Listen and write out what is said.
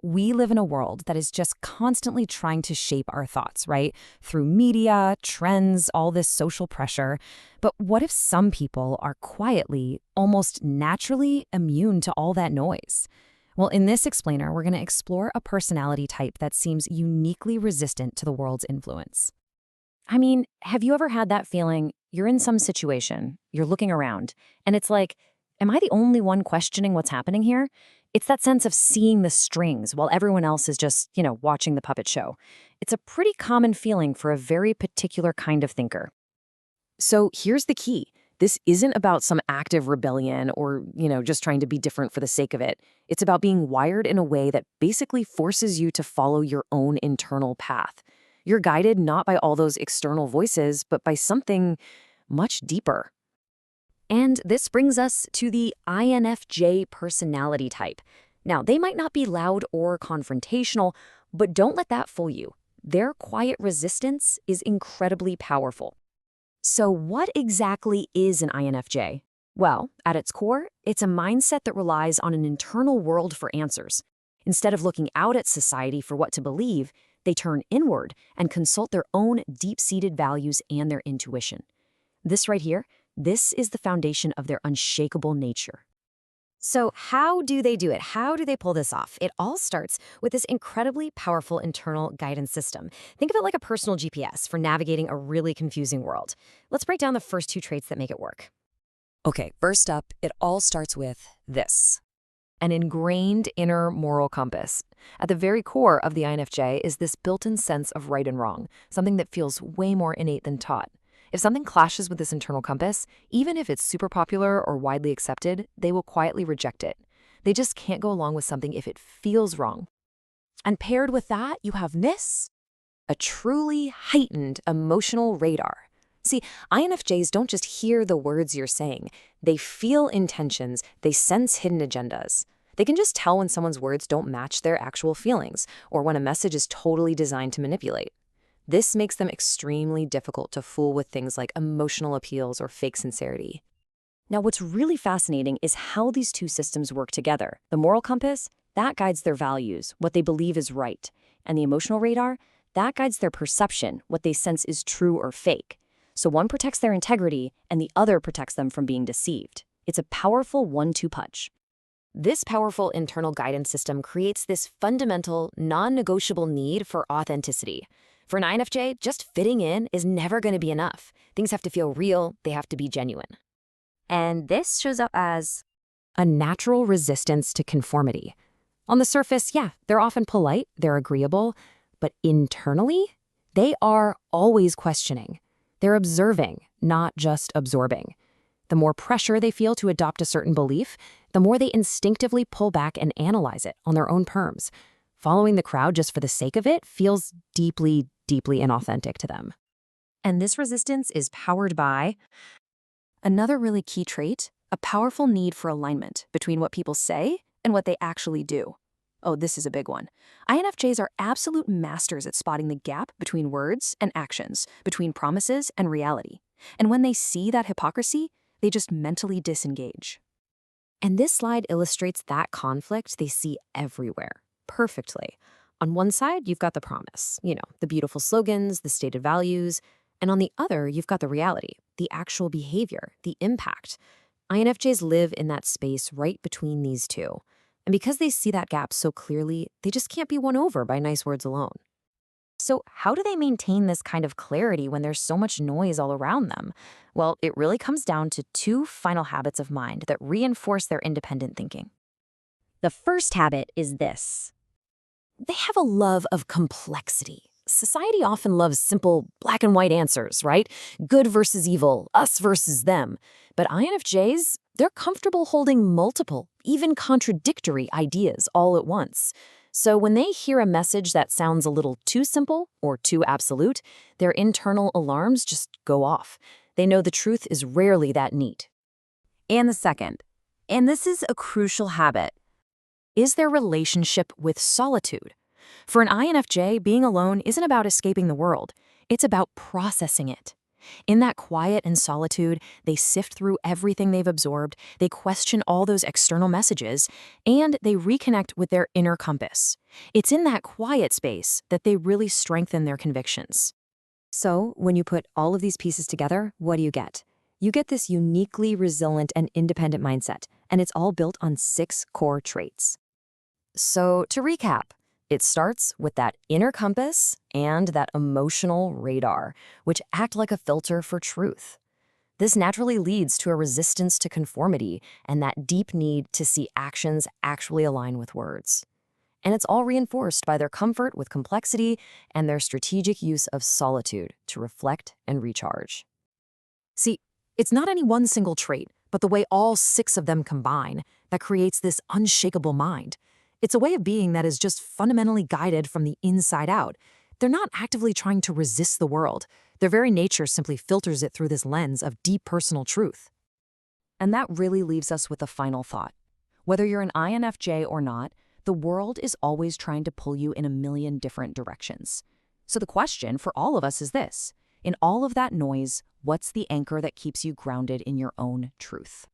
We live in a world that is just constantly trying to shape our thoughts, right? Through media, trends, all this social pressure. But what if some people are quietly, almost naturally immune to all that noise? Well, in this explainer, we're going to explore a personality type that seems uniquely resistant to the world's influence. I mean, have you ever had that feeling you're in some situation, you're looking around, and it's like, am I the only one questioning what's happening here? It's that sense of seeing the strings while everyone else is just, watching the puppet show. It's a pretty common feeling for a very particular kind of thinker. So here's the key. This isn't about some active rebellion or, just trying to be different for the sake of it. It's about being wired in a way that basically forces you to follow your own internal path. You're guided not by all those external voices, but by something much deeper. And this brings us to the INFJ personality type. Now, they might not be loud or confrontational, but don't let that fool you. Their quiet resistance is incredibly powerful. So what exactly is an INFJ? Well, at its core, it's a mindset that relies on an internal world for answers. Instead of looking out at society for what to believe, they turn inward and consult their own deep-seated values and their intuition. This right here, this is the foundation of their unshakable nature. So how do they do it? How do they pull this off? It all starts with this incredibly powerful internal guidance system. Think of it like a personal GPS for navigating a really confusing world. Let's break down the first two traits that make it work. Okay, first up, it all starts with this. An ingrained inner moral compass. At the very core of the INFJ is this built-in sense of right and wrong, something that feels way more innate than taught. If something clashes with this internal compass, even if it's super popular or widely accepted, they will quietly reject it. They just can't go along with something if it feels wrong. And paired with that, you have this, a truly heightened emotional radar. See, INFJs don't just hear the words you're saying. They feel intentions, they sense hidden agendas. They can just tell when someone's words don't match their actual feelings, or when a message is totally designed to manipulate. This makes them extremely difficult to fool with things like emotional appeals or fake sincerity. Now, what's really fascinating is how these two systems work together. The moral compass, that guides their values, what they believe is right. And the emotional radar, that guides their perception, what they sense is true or fake. So one protects their integrity, and the other protects them from being deceived. It's a powerful 1-2 punch. This powerful internal guidance system creates this fundamental, non-negotiable need for authenticity. For an INFJ, just fitting in is never going to be enough. Things have to feel real, they have to be genuine. And this shows up as a natural resistance to conformity. On the surface, yeah, they're often polite, they're agreeable, but internally, they are always questioning. They're observing, not just absorbing. The more pressure they feel to adopt a certain belief, the more they instinctively pull back and analyze it on their own terms. Following the crowd just for the sake of it feels deeply, deeply inauthentic to them. And this resistance is powered by another really key trait, a powerful need for alignment between what people say and what they actually do. Oh, this is a big one. INFJs are absolute masters at spotting the gap between words and actions, between promises and reality. And when they see that hypocrisy, they just mentally disengage. And this slide illustrates that conflict they see everywhere, perfectly. On one side, you've got the promise, the beautiful slogans, the stated values. And on the other, you've got the reality, the actual behavior, the impact. INFJs live in that space right between these two. And because they see that gap so clearly, they just can't be won over by nice words alone. So how do they maintain this kind of clarity when there's so much noise all around them? Well, it really comes down to two final habits of mind that reinforce their independent thinking. The first habit is this. They have a love of complexity. Society often loves simple black and white answers, right? Good versus evil, us versus them. But INFJs, they're comfortable holding multiple, even contradictory ideas all at once. So when they hear a message that sounds a little too simple or too absolute, their internal alarms just go off. They know the truth is rarely that neat. And the second, and this is a crucial habit, is their relationship with solitude. For an INFJ, being alone isn't about escaping the world. It's about processing it. In that quiet and solitude, they sift through everything they've absorbed, they question all those external messages, and they reconnect with their inner compass. It's in that quiet space that they really strengthen their convictions. So, when you put all of these pieces together, what do you get? You get this uniquely resilient and independent mindset, and it's all built on 6 core traits. So, to recap, it starts with that inner compass and that emotional radar, which act like a filter for truth. This naturally leads to a resistance to conformity and that deep need to see actions actually align with words. And it's all reinforced by their comfort with complexity and their strategic use of solitude to reflect and recharge. See, it's not any one single trait, but the way all 6 of them combine that creates this unshakable mind. It's a way of being that is just fundamentally guided from the inside out. They're not actively trying to resist the world. Their very nature simply filters it through this lens of deep personal truth. And that really leaves us with a final thought. Whether you're an INFJ or not, the world is always trying to pull you in a million different directions. So the question for all of us is this: in all of that noise, what's the anchor that keeps you grounded in your own truth?